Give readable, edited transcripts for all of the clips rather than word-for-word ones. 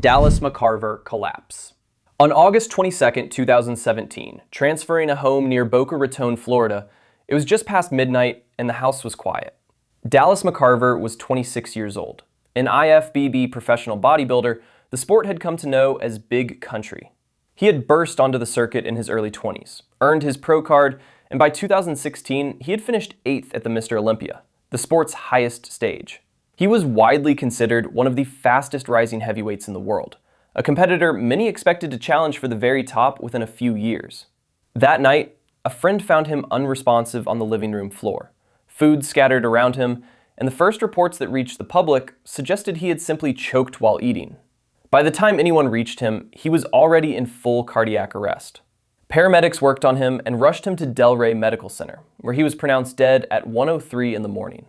Dallas McCarver collapse. On August 22, 2017, transferring a home near Boca Raton, Florida, it was just past midnight and the house was quiet. Dallas McCarver was 26 years old. An IFBB professional bodybuilder, the sport had come to know as Big Country. He had burst onto the circuit in his early 20s, earned his pro card, and by 2016, he had finished 8th at the Mr. Olympia, the sport's highest stage. He was widely considered one of the fastest rising heavyweights in the world, a competitor many expected to challenge for the very top within a few years. That night, a friend found him unresponsive on the living room floor, food scattered around him, and the first reports that reached the public suggested he had simply choked while eating. By the time anyone reached him, he was already in full cardiac arrest. Paramedics worked on him and rushed him to Delray Medical Center, where he was pronounced dead at 1:03 in the morning.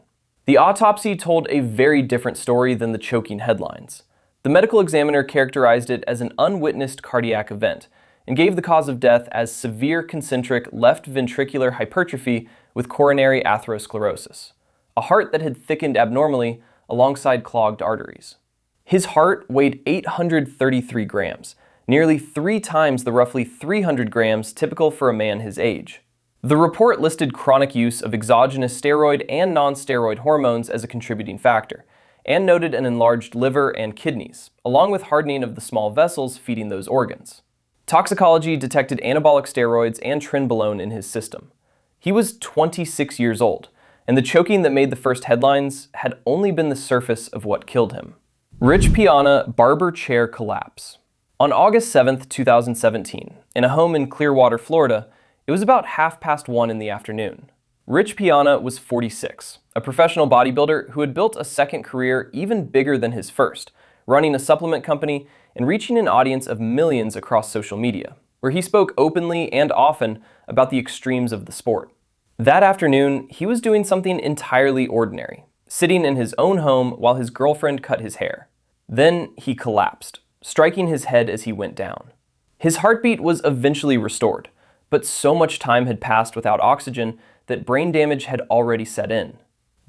The autopsy told a very different story than the choking headlines. The medical examiner characterized it as an unwitnessed cardiac event and gave the cause of death as severe concentric left ventricular hypertrophy with coronary atherosclerosis, a heart that had thickened abnormally alongside clogged arteries. His heart weighed 833 grams, nearly 3 times the roughly 300 grams typical for a man his age. The report listed chronic use of exogenous steroid and non-steroid hormones as a contributing factor, and noted an enlarged liver and kidneys, along with hardening of the small vessels feeding those organs. Toxicology detected anabolic steroids and trenbolone in his system. He was 26 years old, and the choking that made the first headlines had only been the surface of what killed him. Rich Piana barber-chair collapse. On August 7, 2017, in a home in Clearwater, Florida, it was about 1:30 in the afternoon. Rich Piana was 46, a professional bodybuilder who had built a second career even bigger than his first, running a supplement company and reaching an audience of millions across social media, where he spoke openly and often about the extremes of the sport. That afternoon, he was doing something entirely ordinary, sitting in his own home while his girlfriend cut his hair. Then he collapsed, striking his head as he went down. His heartbeat was eventually restored, but so much time had passed without oxygen that brain damage had already set in.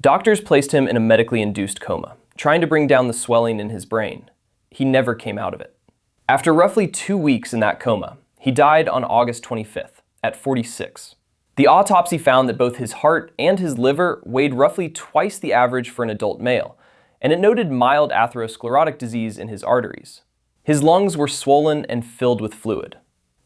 Doctors placed him in a medically induced coma, trying to bring down the swelling in his brain. He never came out of it. After roughly 2 weeks in that coma, he died on August 25th, at 46. The autopsy found that both his heart and his liver weighed roughly twice the average for an adult male, and it noted mild atherosclerotic disease in his arteries. His lungs were swollen and filled with fluid.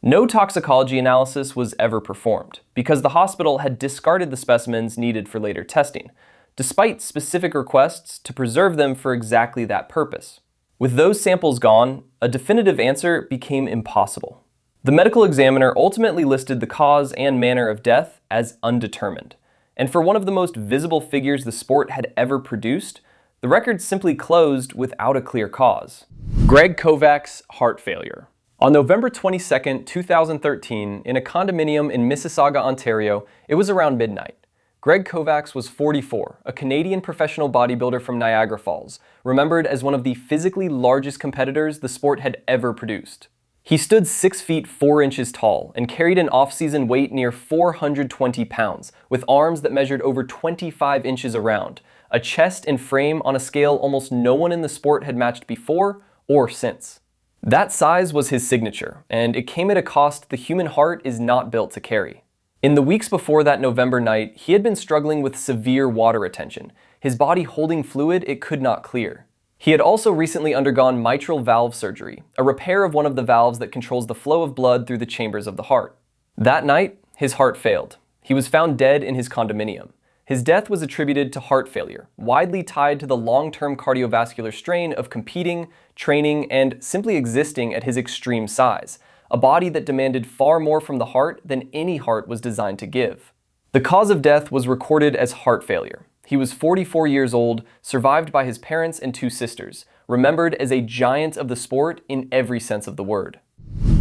No toxicology analysis was ever performed because the hospital had discarded the specimens needed for later testing, despite specific requests to preserve them for exactly that purpose. With those samples gone, a definitive answer became impossible. The medical examiner ultimately listed the cause and manner of death as undetermined, and for one of the most visible figures the sport had ever produced, the record simply closed without a clear cause. Greg Kovacs' heart failure. On November 22, 2013, in a condominium in Mississauga, Ontario, it was around midnight. Greg Kovacs was 44, a Canadian professional bodybuilder from Niagara Falls, remembered as one of the physically largest competitors the sport had ever produced. He stood 6 feet 4 inches tall and carried an off-season weight near 420 pounds, with arms that measured over 25 inches around, a chest and frame on a scale almost no one in the sport had matched before or since. That size was his signature, and it came at a cost the human heart is not built to carry. In the weeks before that November night, he had been struggling with severe water retention, his body holding fluid it could not clear. He had also recently undergone mitral valve surgery, a repair of one of the valves that controls the flow of blood through the chambers of the heart. That night, his heart failed. He was found dead in his condominium. His death was attributed to heart failure, widely tied to the long-term cardiovascular strain of competing, training, and simply existing at his extreme size, a body that demanded far more from the heart than any heart was designed to give. The cause of death was recorded as heart failure. He was 44 years old, survived by his parents and 2 sisters, remembered as a giant of the sport in every sense of the word.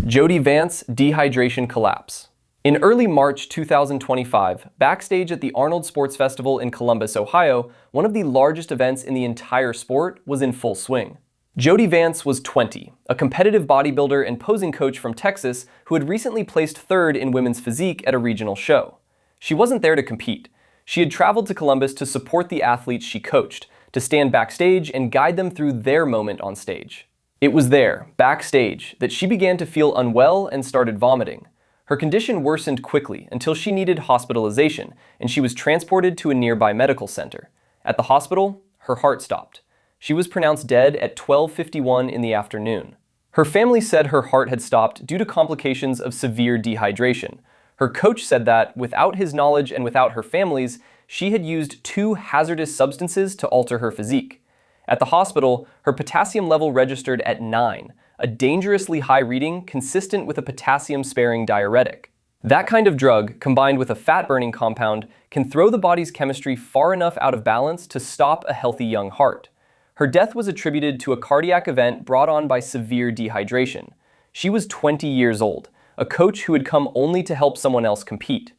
Jodi Vance dehydration collapse. In early March 2025, backstage at the Arnold Sports Festival in Columbus, Ohio, one of the largest events in the entire sport was in full swing. Jodi Vance was 20, a competitive bodybuilder and posing coach from Texas who had recently placed 3rd in women's physique at a regional show. She wasn't there to compete. She had traveled to Columbus to support the athletes she coached, to stand backstage and guide them through their moment on stage. It was there, backstage, that she began to feel unwell and started vomiting. Her condition worsened quickly until she needed hospitalization, and she was transported to a nearby medical center. At the hospital, her heart stopped. She was pronounced dead at 12:51 in the afternoon. Her family said her heart had stopped due to complications of severe dehydration. Her coach said that, without his knowledge and without her family's, she had used 2 hazardous substances to alter her physique. At the hospital, her potassium level registered at 9, a dangerously high reading consistent with a potassium-sparing diuretic. That kind of drug, combined with a fat-burning compound, can throw the body's chemistry far enough out of balance to stop a healthy young heart. Her death was attributed to a cardiac event brought on by severe dehydration. She was 20 years old, a coach who had come only to help someone else compete.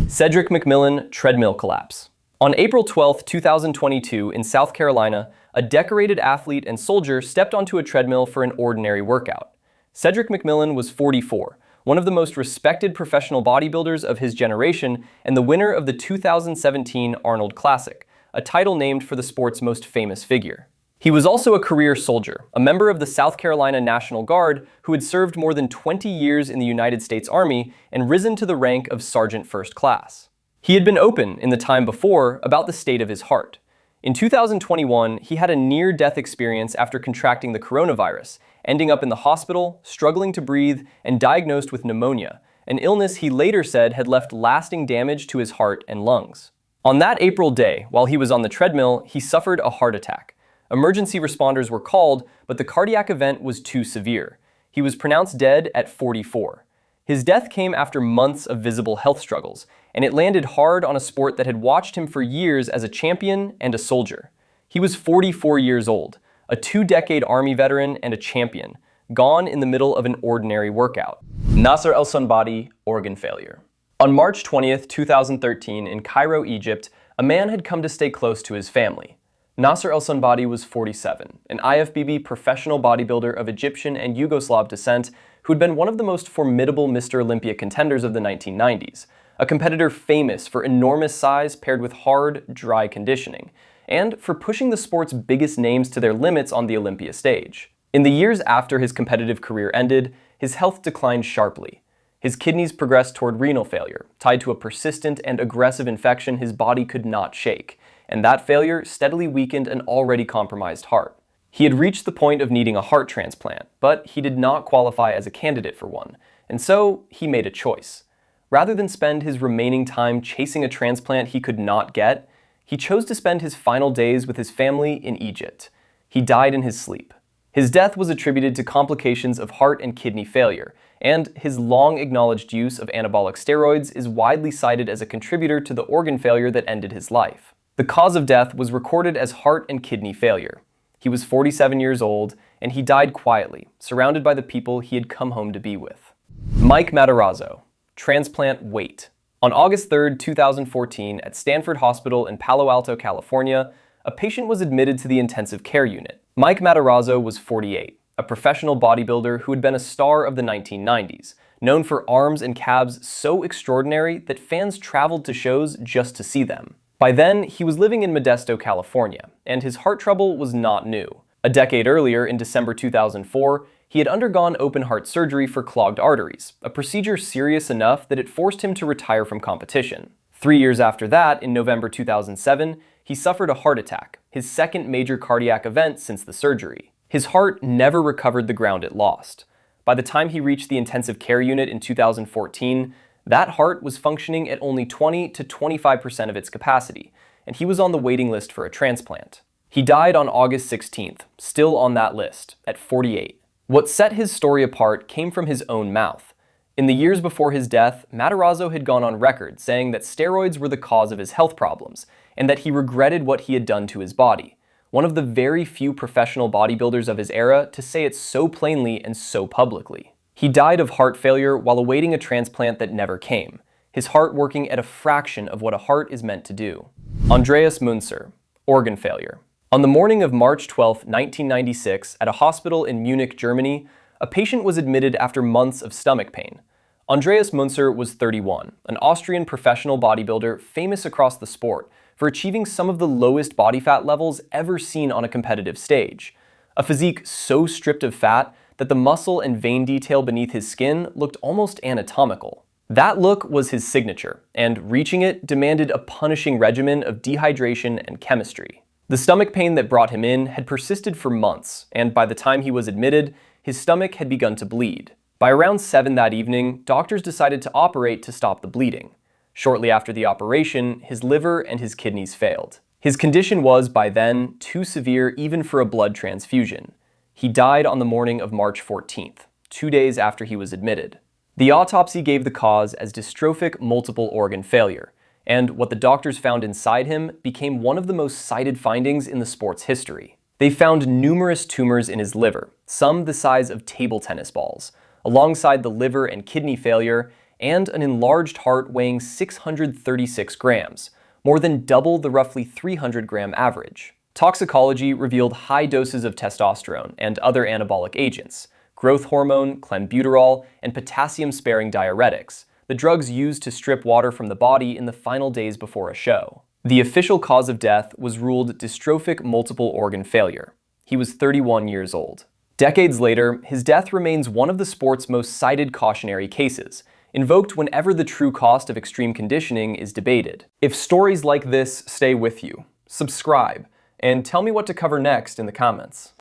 Cedric McMillan treadmill collapse. On April 12, 2022, in South Carolina, a decorated athlete and soldier stepped onto a treadmill for an ordinary workout. Cedric McMillan was 44, one of the most respected professional bodybuilders of his generation and the winner of the 2017 Arnold Classic, a title named for the sport's most famous figure. He was also a career soldier, a member of the South Carolina National Guard who had served more than 20 years in the United States Army and risen to the rank of Sergeant First Class. He had been open in the time before about the state of his heart. In 2021, he had a near-death experience after contracting the coronavirus, ending up in the hospital, struggling to breathe, and diagnosed with pneumonia, an illness he later said had left lasting damage to his heart and lungs. On that April day, while he was on the treadmill, he suffered a heart attack. Emergency responders were called, but the cardiac event was too severe. He was pronounced dead at 44. His death came after months of visible health struggles, and it landed hard on a sport that had watched him for years as a champion and a soldier. He was 44 years old, a 2-decade Army veteran and a champion, gone in the middle of an ordinary workout. Nasser El Sonbaty, organ failure. On March 20th, 2013, in Cairo, Egypt, a man had come to stay close to his family. Nasser El Sonbaty was 47, an IFBB professional bodybuilder of Egyptian and Yugoslav descent who had been one of the most formidable Mr. Olympia contenders of the 1990s, a competitor famous for enormous size paired with hard, dry conditioning, and for pushing the sport's biggest names to their limits on the Olympia stage. In the years after his competitive career ended, his health declined sharply. His kidneys progressed toward renal failure, tied to a persistent and aggressive infection his body could not shake, and that failure steadily weakened an already compromised heart. He had reached the point of needing a heart transplant, but he did not qualify as a candidate for one, and so he made a choice. Rather than spend his remaining time chasing a transplant he could not get, he chose to spend his final days with his family in Egypt. He died in his sleep. His death was attributed to complications of heart and kidney failure, and his long-acknowledged use of anabolic steroids is widely cited as a contributor to the organ failure that ended his life. The cause of death was recorded as heart and kidney failure. He was 47 years old, and he died quietly, surrounded by the people he had come home to be with. Mike Matarazzo, transplant wait. On August 3, 2014, at Stanford Hospital in Palo Alto, California, a patient was admitted to the intensive care unit. Mike Matarazzo was 48, a professional bodybuilder who had been a star of the 1990s, known for arms and calves so extraordinary that fans traveled to shows just to see them. By then, he was living in Modesto, California, and his heart trouble was not new. A decade earlier, in December 2004, he had undergone open heart surgery for clogged arteries, a procedure serious enough that it forced him to retire from competition. 3 years after that, in November 2007, he suffered a heart attack, his second major cardiac event since the surgery. His heart never recovered the ground it lost. By the time he reached the intensive care unit in 2014, that heart was functioning at only 20 to 25% of its capacity, and he was on the waiting list for a transplant. He died on August 16th, still on that list, at 48. What set his story apart came from his own mouth. In the years before his death, Matarazzo had gone on record saying that steroids were the cause of his health problems, and that he regretted what he had done to his body. One of the very few professional bodybuilders of his era to say it so plainly and so publicly. He died of heart failure while awaiting a transplant that never came, his heart working at a fraction of what a heart is meant to do. Andreas Münzer, organ failure. On the morning of March 12, 1996, at a hospital in Munich, Germany, a patient was admitted after months of stomach pain. Andreas Münzer was 31, an Austrian professional bodybuilder famous across the sport for achieving some of the lowest body fat levels ever seen on a competitive stage. a physique so stripped of fat that the muscle and vein detail beneath his skin looked almost anatomical. That look was his signature, and reaching it demanded a punishing regimen of dehydration and chemistry. The stomach pain that brought him in had persisted for months, and by the time he was admitted, his stomach had begun to bleed. By around 7 that evening, doctors decided to operate to stop the bleeding. Shortly after the operation, his liver and his kidneys failed. His condition was, by then, too severe even for a blood transfusion. He died on the morning of March 14th, 2 days after he was admitted. The autopsy gave the cause as dystrophic multiple organ failure, and what the doctors found inside him became one of the most cited findings in the sport's history. They found numerous tumors in his liver, some the size of table tennis balls, alongside the liver and kidney failure, and an enlarged heart weighing 636 grams, more than double the roughly 300-gram average. Toxicology revealed high doses of testosterone and other anabolic agents, growth hormone, clenbuterol, and potassium-sparing diuretics, the drugs used to strip water from the body in the final days before a show. The official cause of death was ruled dystrophic multiple organ failure. He was 31 years old. Decades later, his death remains one of the sport's most cited cautionary cases, invoked whenever the true cost of extreme conditioning is debated. If stories like this stay with you, subscribe, and tell me what to cover next in the comments.